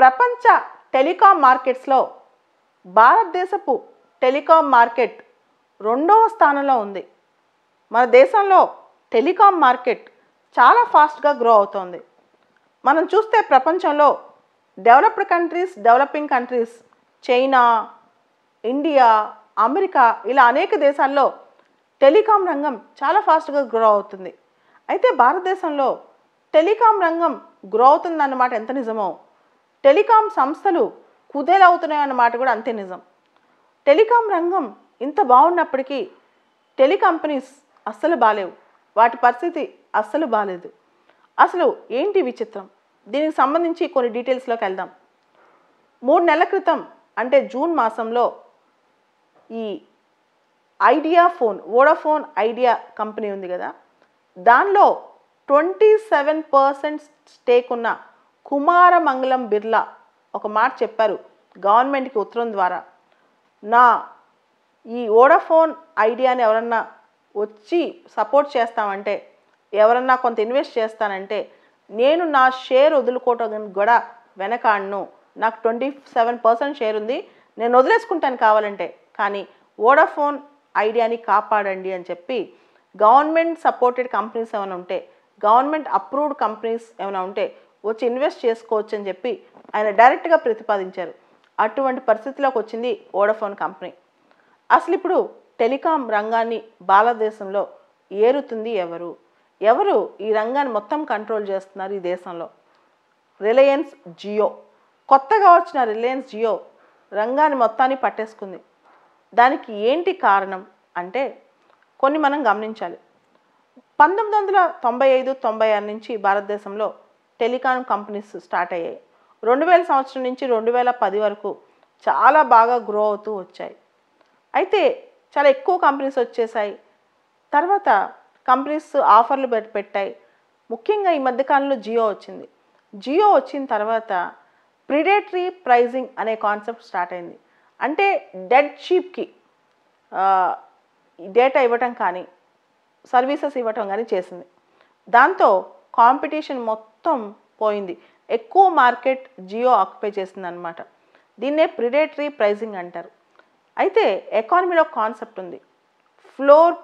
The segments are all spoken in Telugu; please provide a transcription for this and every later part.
ప్రపంచ టెలికాం మార్కెట్స్లో భారతదేశపు టెలికాం మార్కెట్ రెండవ స్థానంలో ఉంది. మన దేశంలో టెలికాం మార్కెట్ చాలా ఫాస్ట్గా గ్రో అవుతోంది. మనం చూస్తే ప్రపంచంలో developed countries, developing countries, China, India, America ఇలా అనేక దేశాల్లో టెలికాం రంగం చాలా ఫాస్ట్గా గ్రో అవుతుంది. అయితే భారతదేశంలో టెలికాం రంగం గ్రో అవుతుందన్నమాట ఎంత నిజమో, టెలికాం సంస్థలు కుదేలవుతున్నాయి అన్నమాట కూడా అంతే నిజం. టెలికాం రంగం ఇంత బాగున్నప్పటికీ టెలికంపెనీస్ అస్సలు బాలేవు, వాటి పరిస్థితి అస్సలు బాలేదు. అసలు ఏంటి విచిత్రం? దీనికి సంబంధించి కొన్ని డీటెయిల్స్లోకి వెళ్దాం. 3 నెలల క్రితం అంటే జూన్ మాసంలో ఈ idea phone, Vodafone idea company ఉంది కదా, దానిలో 27% స్టేక్ ఉన్న కుమారమంగళం బిర్లా ఒక మాట చెప్పారు గవర్నమెంట్కి ఉత్తరం ద్వారా. నా ఈ వోడాఫోన్ ఐడియాని ఎవరన్నా వచ్చి సపోర్ట్ చేస్తామంటే, ఎవరన్నా కొంత ఇన్వెస్ట్ చేస్తానంటే నేను నా షేర్ వదులుకోవటం కూడా వెనకాడను. నాకు 27% షేర్ ఉంది, నేను వదిలేసుకుంటాను కావాలంటే, కానీ వోడాఫోన్ ఐడియాని కాపాడండి అని చెప్పి గవర్నమెంట్ సపోర్టెడ్ కంపెనీస్ ఏమైనా ఉంటే, గవర్నమెంట్ అప్రూవ్డ్ కంపెనీస్ ఏమైనా ఉంటే వచ్చి ఇన్వెస్ట్ చేసుకోవచ్చు అని చెప్పి ఆయన డైరెక్ట్గా ప్రతిపాదించారు. అటువంటి పరిస్థితిలోకి వచ్చింది వోడాఫోన్ కంపెనీ. అసలు ఇప్పుడు టెలికాం రంగాన్ని భారతదేశంలో ఏరుతుంది ఎవరు? ఎవరు ఈ రంగాన్ని మొత్తం కంట్రోల్ చేస్తున్నారు ఈ దేశంలో? రిలయన్స్ జియో. కొత్తగా వచ్చిన రిలయన్స్ జియో రంగాన్ని మొత్తాన్ని పట్టేసుకుంది. దానికి ఏంటి కారణం అంటే కొన్ని మనం గమనించాలి. 1995-96 నుంచి భారతదేశంలో టెలికాం కంపెనీస్ స్టార్ట్ అయ్యాయి. 2000 సంవత్సరం నుంచి 2010 వరకు చాలా బాగా గ్రో అవుతూ వచ్చాయి. అయితే చాలా ఎక్కువ కంపెనీస్ వచ్చేసాయి. తర్వాత కంపెనీస్ ఆఫర్లు పెట్టాయి. ముఖ్యంగా ఈ మధ్యకాలంలో జియో వచ్చింది. జియో వచ్చిన తర్వాత ప్రిడేటరీ ప్రైజింగ్ అనే కాన్సెప్ట్ స్టార్ట్ అయింది. అంటే డెడ్ షీప్కి డేటా ఇవ్వటం కానీ, సర్వీసెస్ ఇవ్వటం కానీ చేసింది. దాంతో కాంపిటీషన్ మొత్తం పోయింది. ఎక్కువ మార్కెట్ జియో ఆక్యుపై చేసింది అనమాట. దీన్నే ప్రిడేటరీ ప్రైజింగ్ అంటారు. అయితే ఎకానమీలో కాన్సెప్ట్ ఉంది, ఫ్లోర్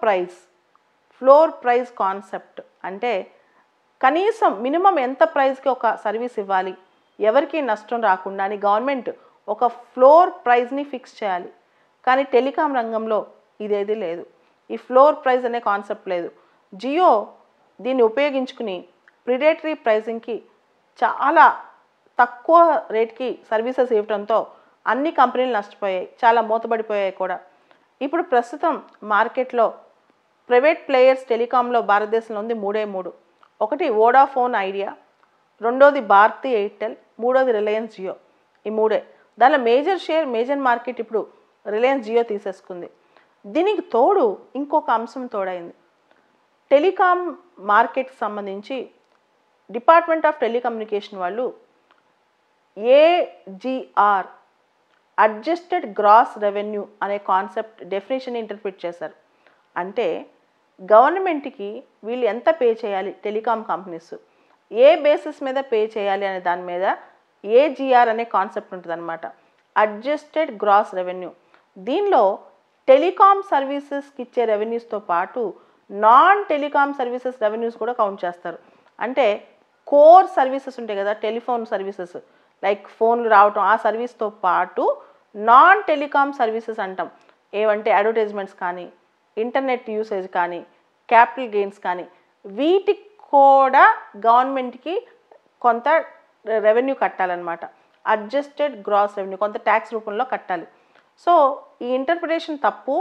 ప్రైస్ కాన్సెప్ట్. అంటే కనీసం మినిమం ఎంత ప్రైస్కి ఒక సర్వీస్ ఇవ్వాలి, ఎవరికి నష్టం రాకుండా అని గవర్నమెంట్ ఒక ఫ్లోర్ ప్రైస్ని ఫిక్స్ చేయాలి. కానీ టెలికాం రంగంలో ఇదేది లేదు. ఈ ఫ్లోర్ ప్రైస్ అనే కాన్సెప్ట్ లేదు. జియో దీన్ని ఉపయోగించుకుని ప్రిడేటరీ ప్రైజింగ్కి చాలా తక్కువ రేట్కి సర్వీసెస్ ఇవ్వడంతో అన్ని కంపెనీలు నష్టపోయాయి, చాలా మూతపడిపోయాయి కూడా. ఇప్పుడు ప్రస్తుతం మార్కెట్లో ప్రైవేట్ ప్లేయర్స్ టెలికాంలో భారతదేశంలో ఉంది 3. ఒకటి వోడాఫోన్ ఐడియా, రెండోది భారతీ ఎయిర్టెల్, మూడోది రిలయన్స్ జియో. ఈ 3. దానిలో మేజర్ మార్కెట్ ఇప్పుడు రిలయన్స్ జియో తీసేసుకుంది. దీనికి తోడు ఇంకొక అంశం తోడైంది. టెలికాం మార్కెట్కి సంబంధించి డిపార్ట్మెంట్ ఆఫ్ టెలికమ్యూనికేషన్ వాళ్ళు ఏజీఆర్, అడ్జస్టెడ్ గ్రాస్ రెవెన్యూ అనే కాన్సెప్ట్ డెఫినేషన్ ఇంటర్ప్రిట్ చేశారు. అంటే గవర్నమెంట్కి వీళ్ళు ఎంత పే చేయాలి, టెలికాం కంపెనీస్ ఏ బేసిస్ మీద పే చేయాలి అనే దాని మీద ఏజీఆర్ అనే కాన్సెప్ట్ ఉంటుంది అనమాట, అడ్జస్టెడ్ గ్రాస్ రెవెన్యూ. దీనిలో టెలికాం సర్వీసెస్కి ఇచ్చే రెవెన్యూస్తో పాటు నాన్ టెలికాం సర్వీసెస్ రెవెన్యూస్ కూడా కౌంట్ చేస్తారు. అంటే కోర్ సర్వీసెస్ ఉంటాయి కదా, టెలిఫోన్ సర్వీసెస్ లైక్ ఫోన్లు రావటం, ఆ సర్వీస్తో పాటు నాన్ టెలికాం సర్వీసెస్ అంటాం. ఏవంటే అడ్వర్టైజ్మెంట్స్ కానీ, ఇంటర్నెట్ యూసేజ్ కానీ, క్యాపిటల్ గెయిన్స్ కానీ, వీటికి కూడా గవర్నమెంట్కి కొంత రెవెన్యూ కట్టాలన్నమాట. అడ్జస్టెడ్ గ్రాస్ రెవెన్యూ కొంత ట్యాక్స్ రూపంలో కట్టాలి. సో ఈ ఇంటర్ప్రిటేషన్ తప్పు.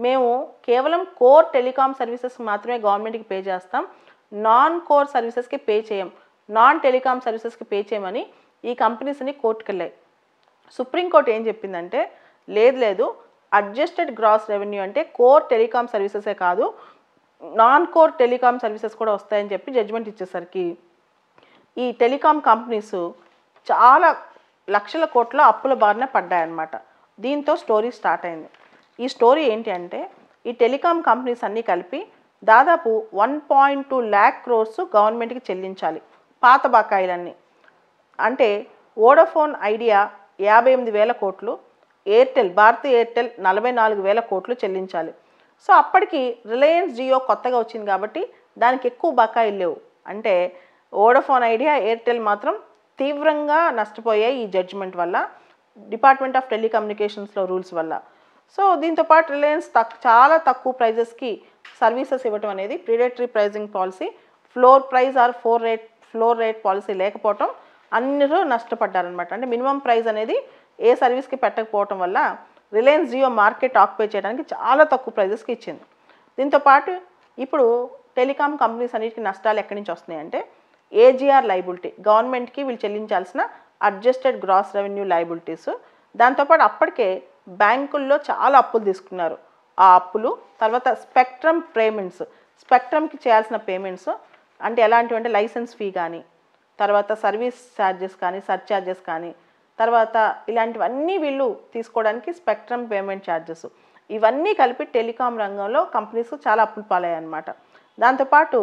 మేము కేవలం కోర్ టెలికాం సర్వీసెస్ మాత్రమే గవర్నమెంట్కి పే చేస్తాం, నాన్ కోర్ సర్వీసెస్కి పే చేయం, నాన్ టెలికాం సర్వీసెస్కి పే చేయమని ఈ కంపెనీస్ అన్ని కోర్టుకు వెళ్ళాయి. సుప్రీంకోర్టు ఏం చెప్పిందంటే లేదు, అడ్జస్టెడ్ గ్రాస్ రెవెన్యూ అంటే కోర్ టెలికాం సర్వీసెసే కాదు, నాన్ కోర్ టెలికాం సర్వీసెస్ కూడా వస్తాయని చెప్పి జడ్జిమెంట్ ఇచ్చేసరికి ఈ టెలికాం కంపెనీస్ చాలా లక్షల కోట్ల అప్పుల బారిన పడ్డాయన్నమాట. దీంతో స్టోరీ స్టార్ట్ అయింది. ఈ స్టోరీ ఏంటి అంటే ఈ టెలికాం కంపెనీస్ అన్నీ కలిపి దాదాపు 1.2 lakh crores గవర్నమెంట్కి చెల్లించాలి, పాత బకాయిలన్నీ. అంటే వోడాఫోన్ ఐడియా 58,000 కోట్లు, ఎయిర్టెల్ భారతీ ఎయిర్టెల్ 44,000 కోట్లు చెల్లించాలి. సో అప్పటికి రిలయన్స్ జియో కొత్తగా వచ్చింది కాబట్టి దానికి ఎక్కువ బకాయిలు లేవు. అంటే వోడాఫోన్ ఐడియా, ఎయిర్టెల్ మాత్రం తీవ్రంగా నష్టపోయాయి ఈ జడ్జిమెంట్ వల్ల, డిపార్ట్మెంట్ ఆఫ్ టెలికమ్యూనికేషన్స్లో రూల్స్ వల్ల. సో దీంతోపాటు రిలయన్స్ చాలా తక్కువ ప్రైజెస్కి సర్వీసెస్ ఇవ్వటం అనేది predatory pricing policy, floor price or floor rate policy లేకపోవటం అందరూ నష్టపడ్డారనమాట. అంటే మినిమం ప్రైస్ అనేది ఏ సర్వీస్కి పెట్టకపోవటం వల్ల రిలయన్స్ జియో మార్కెట్ ఆక్యుపై చేయడానికి చాలా తక్కువ ప్రైజెస్కి ఇచ్చింది. దీంతోపాటు ఇప్పుడు టెలికాం కంపెనీస్ అన్నిటికీ నష్టాలు ఎక్కడి నుంచి వస్తున్నాయంటే ఏజీఆర్ లైబిలిటీ, గవర్నమెంట్కి వీళ్ళు చెల్లించాల్సిన అడ్జస్టెడ్ గ్రాస్ రెవెన్యూ లైబిలిటీస్. దాంతోపాటు అప్పటికే బ్యాంకుల్లో చాలా అప్పులు తీసుకున్నారు. ఆ అప్పులు, తర్వాత స్పెక్ట్రమ్ పేమెంట్స్, స్పెక్ట్రమ్కి చేయాల్సిన పేమెంట్స్ అంటే ఎలాంటివి అంటే లైసెన్స్ ఫీ కానీ, తర్వాత సర్వీస్ ఛార్జెస్ కానీ, సర్ఛార్జెస్ కానీ, తర్వాత ఇలాంటివన్నీ వీళ్ళు తీసుకోవడానికి స్పెక్ట్రమ్ పేమెంట్ ఛార్జెస్, ఇవన్నీ కలిపి టెలికాం రంగంలో కంపెనీస్ చాలా అప్పులు పాలయ్యాయన్నమాట. దాంతోపాటు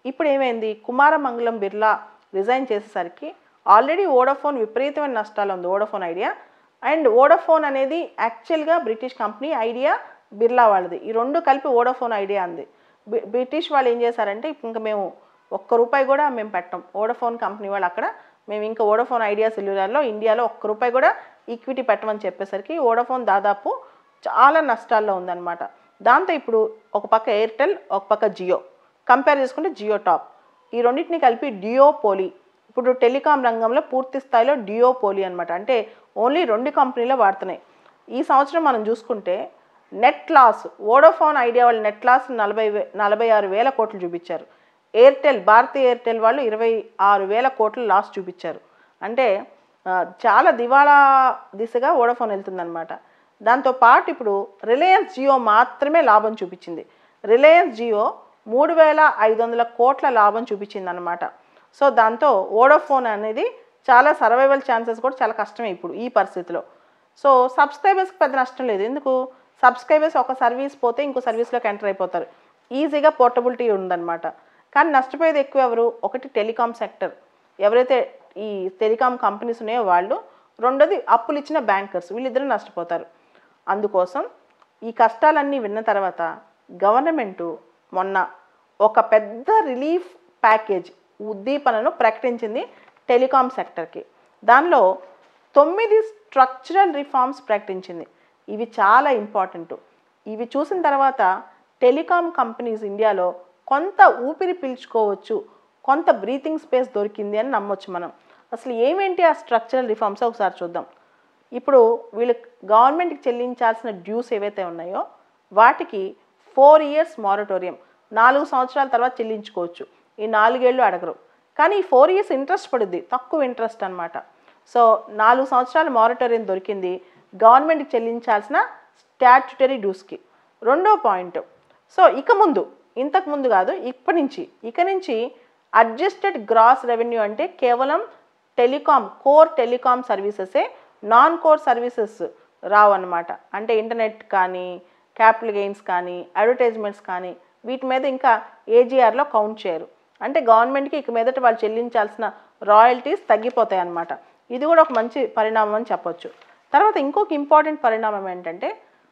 ఇప్పుడు ఏమైంది, కుమారమంగళం బిర్లా రిజైన్ చేసేసరికి ఆల్రెడీ వోడాఫోన్ విపరీతమైన నష్టాలు ఉంది, వోడాఫోన్ ఐడియా. అండ్ వోడాఫోన్ అనేది యాక్చువల్గా బ్రిటిష్ కంపెనీ, ఐడియా బిర్లా వాళ్ళది, ఈ రెండు కలిపి వోడాఫోన్ ఐడియా అంది. బ్రిటిష్ వాళ్ళు ఏం చేశారంటే ఇంకా మేము ₹1 కూడా మేము పెట్టాం, వోడాఫోన్ కంపెనీ వాళ్ళు అక్కడ మేము ఇంకా వోడాఫోన్ ఐడియా సెల్యులార్లో ఇండియాలో ₹1 కూడా ఈక్విటీ పెట్టమని చెప్పేసరికి వోడాఫోన్ దాదాపు చాలా నష్టాల్లో ఉందన్నమాట. దాంతో ఇప్పుడు ఒక పక్క ఎయిర్టెల్, ఒక పక్క జియో, కంపేర్ చేసుకుంటే జియో టాప్, ఈ రెండింటిని కలిపి డియోపోలీ. ఇప్పుడు టెలికాం రంగంలో పూర్తి స్థాయిలో డియోపోలీ అనమాట. అంటే ఓన్లీ 2 కంపెనీలే వాడుతున్నాయి. ఈ సంవత్సరం మనం చూసుకుంటే నెట్ లాస్, వోడాఫోన్ ఐడియా వాళ్ళు నెట్ లాస్ 46,000 కోట్లు చూపించారు. ఎయిర్టెల్, భారతీ ఎయిర్టెల్ వాళ్ళు 26,000 కోట్లు లాస్ చూపించారు. అంటే చాలా దివాళా దిశగా వోడాఫోన్ వెళ్తుందన్నమాట. దాంతోపాటు ఇప్పుడు రిలయన్స్ జియో మాత్రమే లాభం చూపించింది. రిలయన్స్ జియో 3,500 కోట్ల లాభం చూపించింది అనమాట. సో దాంతో వోడాఫోన్ అనేది చాలా సర్వైవల్ ఛాన్సెస్ కూడా చాలా కష్టమే ఇప్పుడు ఈ పరిస్థితిలో. సో సబ్స్క్రైబర్స్కి పెద్ద నష్టం లేదు. ఎందుకు, సబ్స్క్రైబర్స్ ఒక సర్వీస్ పోతే ఇంకో సర్వీస్లోకి ఎంటర్ అయిపోతారు, ఈజీగా పోర్టబిలిటీ ఉందన్నమాట. కానీ నష్టపోయేది ఎక్కువ ఎవరు, ఒకటి టెలికాం సెక్టర్, ఎవరైతే ఈ టెలికాం కంపెనీస్ ఉన్నాయో వాళ్ళు, రెండోది అప్పులు ఇచ్చిన బ్యాంకర్స్, వీళ్ళిద్దరూ నష్టపోతారు. అందుకోసం ఈ కష్టాలన్నీ విన్న తర్వాత గవర్నమెంటు మొన్న ఒక పెద్ద రిలీఫ్ ప్యాకేజ్ ఉద్దీపనను ప్రకటించింది టెలికాం సెక్టర్కి. దానిలో 9 స్ట్రక్చరల్ రిఫార్మ్స్ ప్రకటించింది. ఇవి చాలా ఇంపార్టెంట్. ఇవి చూసిన తర్వాత టెలికాం కంపెనీస్ ఇండియాలో కొంత ఊపిరి పీల్చుకోవచ్చు, కొంత బ్రీతింగ్ స్పేస్ దొరికింది అని నమ్మొచ్చు మనం. అసలు ఏమేంటి ఆ స్ట్రక్చరల్ రిఫార్మ్స్ ఒకసారి చూద్దాం. ఇప్పుడు వీళ్ళు గవర్నమెంట్కి చెల్లించాల్సిన డ్యూస్ ఏవైతే ఉన్నాయో వాటికి 4 ఇయర్స్ మారటోరియం, 4 సంవత్సరాల తర్వాత చెల్లించుకోవచ్చు. ఈ 4 ఏళ్ళు అడగరు, కానీ ఈ 4 ఇయర్స్ ఇంట్రెస్ట్ పడుద్ది, తక్కువ ఇంట్రెస్ట్ అనమాట. సో 4 సంవత్సరాల మారటోరియం దొరికింది గవర్నమెంట్కి చెల్లించాల్సిన స్టాట్యుటరీ డ్యూస్కి. రెండో పాయింట్, సో ఇంతకు ముందు కాదు, ఇక నుంచి అడ్జస్టెడ్ గ్రాస్ రెవెన్యూ అంటే కేవలం కోర్ టెలికాం సర్వీసెసే, నాన్ కోర్ సర్వీసెస్ రావు అన్నమాట. అంటే ఇంటర్నెట్ కానీ, క్యాపిటల్ గెయిన్స్ కానీ, అడ్వర్టైజ్మెంట్స్ కానీ, వీటి మీద ఇంకా ఏజీఆర్లో కౌంట్ చేయరు. అంటే గవర్నమెంట్కి ఇక మీదట వాళ్ళు చెల్లించాల్సిన రాయల్టీస్ తగ్గిపోతాయి అన్నమాట. ఇది కూడా ఒక మంచి పరిణామం అని చెప్పొచ్చు. తర్వాత ఇంకొక ఇంపార్టెంట్ పరిణామం ఏంటంటే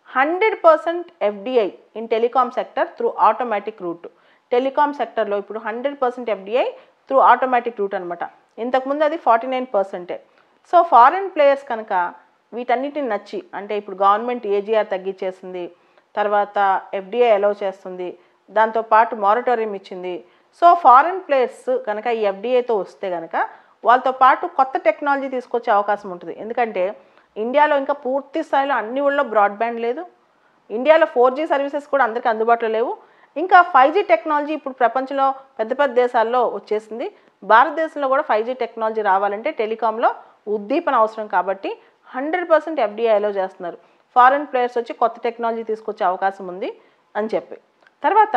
100% FDI in telecom sector through automatic route. Telecom సెక్టర్లో ఇప్పుడు 100% ఎఫ్డిఐ త్రూ ఆటోమేటిక్ రూట్ అనమాట. ఇంతకుముందు అది 49%. సో ఫారిన్ ప్లేయర్స్ కనుక వీటన్నిటిని నచ్చి, అంటే ఇప్పుడు గవర్నమెంట్ ఏజీఆర్ తగ్గించేసింది, తర్వాత ఎఫ్డిఐ అలౌ చేస్తుంది, దాంతోపాటు మారటోరియం ఇచ్చింది. సో ఫారిన్ ప్లేయర్స్ కనుక ఈ ఎఫ్డిఐతో వస్తే కనుక వాళ్ళతో పాటు కొత్త టెక్నాలజీ తీసుకొచ్చే అవకాశం ఉంటుంది. ఎందుకంటే ఇండియాలో ఇంకా పూర్తి స్థాయిలో అన్ని ఊళ్ళో బ్రాడ్బ్యాండ్ లేదు, ఇండియాలో 4G సర్వీసెస్ కూడా అందరికీ అందుబాటులో లేవు, ఇంకా 5G టెక్నాలజీ ఇప్పుడు ప్రపంచంలో పెద్ద పెద్ద దేశాల్లో వచ్చేసింది. భారతదేశంలో కూడా 5G టెక్నాలజీ రావాలంటే టెలికాంలో ఉద్దీపన అవసరం కాబట్టి 100% ఎఫ్డిఐ అలౌ చేస్తున్నారు. ఫారిన్ ప్లేయర్స్ వచ్చి కొత్త టెక్నాలజీ తీసుకొచ్చే అవకాశం ఉంది అని చెప్పి. తర్వాత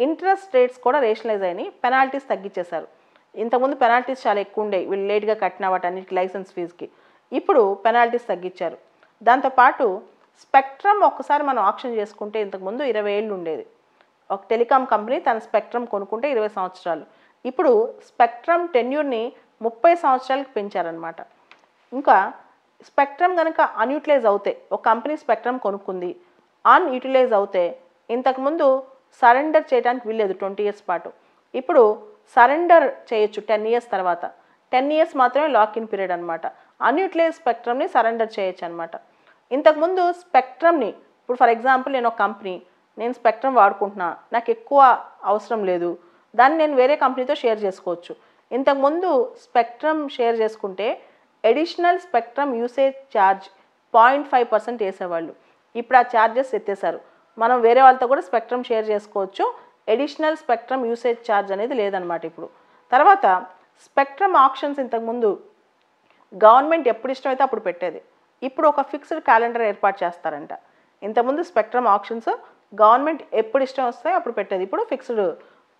ఇంట్రెస్ట్ రేట్స్ కూడా రేషనలైజ్ అయినాయి, పెనాల్టీస్ తగ్గించేశారు. ఇంతకుముందు పెనాల్టీస్ చాలా ఎక్కువ ఉండేవి, వీళ్ళు లేట్గా కట్టిన వాటన్నిటికి లైసెన్స్ ఫీజుకి, ఇప్పుడు పెనాల్టీస్ తగ్గించారు. దాంతోపాటు స్పెక్ట్రమ్ ఒక్కసారి మనం ఆప్షన్ చేసుకుంటే ఇంతకుముందు 20 ఏళ్ళు ఉండేది. ఒక టెలికాం కంపెనీ తన స్పెక్ట్రమ్ కొనుక్కుంటే 20 సంవత్సరాలు, ఇప్పుడు స్పెక్ట్రమ్ టెన్యూర్ని 30 సంవత్సరాలకు పెంచారనమాట. ఇంకా స్పెక్ట్రమ్ కనుక అన్యూటిలైజ్ అవుతే, ఒక కంపెనీ స్పెక్ట్రమ్ కొనుక్కుంది, అన్యూటిలైజ్ అవుతే ఇంతకుముందు సరెండర్ చేయడానికి వీల్లేదు 20 ఇయర్స్ పాటు. ఇప్పుడు సరెండర్ చేయొచ్చు 10 ఇయర్స్ తర్వాత. 10 ఇయర్స్ మాత్రమే లాక్ ఇన్ పీరియడ్ అనమాట. అన్యూటిలైజ్ స్పెక్ట్రమ్ని సరెండర్ చేయొచ్చు అనమాట. ఇంతకుముందు స్పెక్ట్రమ్ని, ఇప్పుడు ఫర్ ఎగ్జాంపుల్ నేను ఒక కంపెనీ, నేను స్పెక్ట్రమ్ వాడుకుంటున్నా, నాకు ఎక్కువ అవసరం లేదు, దాన్ని నేను వేరే కంపెనీతో షేర్ చేసుకోవచ్చు. ఇంతకుముందు స్పెక్ట్రమ్ షేర్ చేసుకుంటే అడిషనల్ స్పెక్ట్రమ్ యూసేజ్ ఛార్జ్ 0.5% వేసేవాళ్ళు. ఇప్పుడు ఆ ఛార్జెస్ ఎత్తేసారు. మనం వేరే వాళ్ళతో కూడా స్పెక్ట్రమ్ షేర్ చేసుకోవచ్చు. అడిషనల్ స్పెక్ట్రమ్ యూసేజ్ ఛార్జ్ అనేది లేదనమాట ఇప్పుడు. తర్వాత స్పెక్ట్రమ్ ఆప్షన్స్ ఇంతకుముందు గవర్నమెంట్ ఎప్పుడు ఇష్టమైతే అప్పుడు పెట్టేది. ఇప్పుడు ఒక ఫిక్స్డ్ క్యాలెండర్ ఏర్పాటు చేస్తారంట. ఇంతకుముందు స్పెక్ట్రమ్ ఆప్షన్స్ గవర్నమెంట్ ఎప్పుడు ఇష్టం వస్తే అప్పుడు పెట్టేది, ఇప్పుడు ఫిక్స్డ్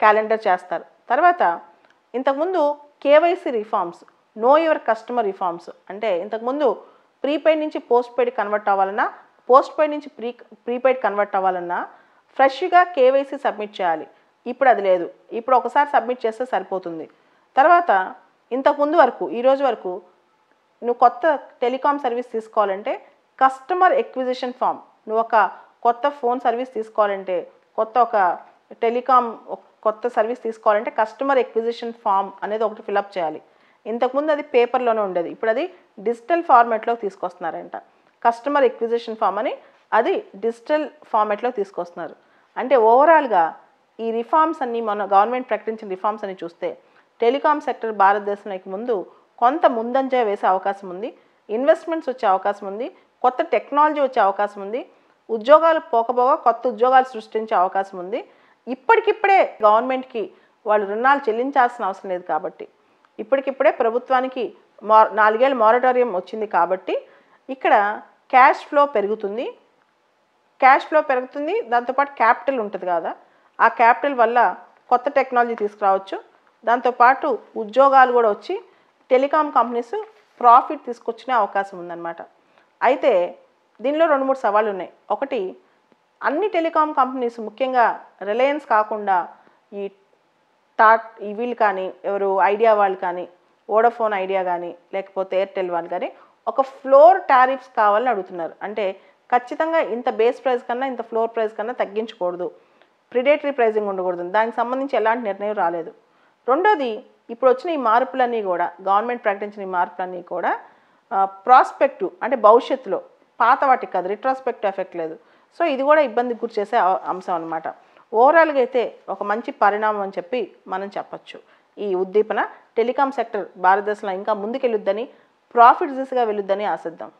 క్యాలెండర్ చేస్తారు. తర్వాత ఇంతకుముందు KYC reforms, know your customer reforms, అంటే ఇంతకుముందు ప్రీపెయిడ్ నుంచి పోస్ట్ పెయిడ్ కన్వర్ట్ అవ్వాలన్నా, పోస్ట్ పెయిడ్ నుంచి ప్రీపెయిడ్ కన్వర్ట్ అవ్వాలన్నా ఫ్రెష్గా కేవైసీ సబ్మిట్ చేయాలి. ఇప్పుడు అది లేదు. ఇప్పుడు ఒకసారి సబ్మిట్ చేస్తే సరిపోతుంది. తర్వాత ఇంతకుముందు వరకు, ఈరోజు వరకు నువ్వు కొత్త టెలికాం సర్వీస్ తీసుకోవాలంటే కస్టమర్ ఎక్విజిషన్ ఫామ్, నువ్వు ఒక కొత్త ఫోన్ సర్వీస్ తీసుకోవాలంటే, కొత్త సర్వీస్ తీసుకోవాలంటే కస్టమర్ ఎక్విజిషన్ ఫామ్ అనేది ఒకటి ఫిలప్ చేయాలి. ఇంతకుముందు అది పేపర్లోనే ఉండేది, ఇప్పుడు అది డిజిటల్ ఫార్మాట్లోకి తీసుకొస్తున్నారంట. కస్టమర్ ఎక్విజిషన్ ఫామ్ అని అది డిజిటల్ ఫార్మాట్లోకి తీసుకొస్తున్నారు. అంటే ఓవరాల్గా ఈ రిఫార్మ్స్ అన్నీ, మన గవర్నమెంట్ ప్రకటించిన రిఫార్మ్స్ అని చూస్తే టెలికాం సెక్టర్ భారతదేశంలోకి ముందు కొంత ముందంజ వేసే అవకాశం ఉంది, ఇన్వెస్ట్మెంట్స్ వచ్చే అవకాశం ఉంది, కొత్త టెక్నాలజీ వచ్చే అవకాశం ఉంది, ఉద్యోగాలు పోకపోగా కొత్త ఉద్యోగాలు సృష్టించే అవకాశం ఉంది. ఇప్పటికిప్పుడే గవర్నమెంట్కి వాళ్ళు రుణాలు చెల్లించాల్సిన అవసరం లేదు కాబట్టి, ఇప్పటికిప్పుడే ప్రభుత్వానికి 4 ఏళ్ళ మారటోరియం వచ్చింది కాబట్టి ఇక్కడ క్యాష్ ఫ్లో పెరుగుతుంది. దాంతోపాటు క్యాపిటల్ ఉంటుంది కదా, ఆ క్యాపిటల్ వల్ల కొత్త టెక్నాలజీ తీసుకురావచ్చు. దాంతోపాటు ఉద్యోగాలు కూడా వచ్చి టెలికాం కంపెనీస్ ప్రాఫిట్ తీసుకొచ్చునే అవకాశం ఉందన్నమాట. అయితే దీనిలో 2-3 సవాళ్ళు ఉన్నాయి. ఒకటి, అన్ని టెలికాం కంపెనీస్, ముఖ్యంగా రిలయన్స్ కాకుండా ఈ వీళ్ళు కానీ, ఎవరు ఐడియా వాళ్ళు కానీ, వోడాఫోన్ ఐడియా కానీ, లేకపోతే ఎయిర్టెల్ వాళ్ళు కానీ ఒక ఫ్లోర్ టారిఫ్స్ కావాలని అడుగుతున్నారు. అంటే ఖచ్చితంగా ఇంత బేస్ ప్రైస్ కన్నా, ఇంత ఫ్లోర్ ప్రైస్ కన్నా తగ్గించకూడదు, ప్రిడేటరీ ప్రైజింగ్ ఉండకూడదు. దానికి సంబంధించి ఎలాంటి నిర్ణయం రాలేదు. రెండోది, ఇప్పుడు వచ్చిన ఈ మార్పులన్నీ కూడా, గవర్నమెంట్ ప్రకటించిన ఈ మార్పులన్నీ కూడా ప్రాస్పెక్టివ్, అంటే భవిష్యత్తులో, పాత వాటికి కాదు, రిట్రాస్పెక్టివ్ ఎఫెక్ట్ లేదు. సో ఇది కూడా ఇబ్బందికి గురి చేసే అంశం అనమాట. ఓవరాల్గా అయితే ఒక మంచి పరిణామం అని చెప్పి మనం చెప్పచ్చు. ఈ ఉద్దీపన టెలికాం సెక్టర్ భారతదేశంలో ఇంకా ముందుకెళ్ళొద్దని, ప్రాఫిట్ దిశగా వెళ్ళొద్దని ఆశిద్దాం.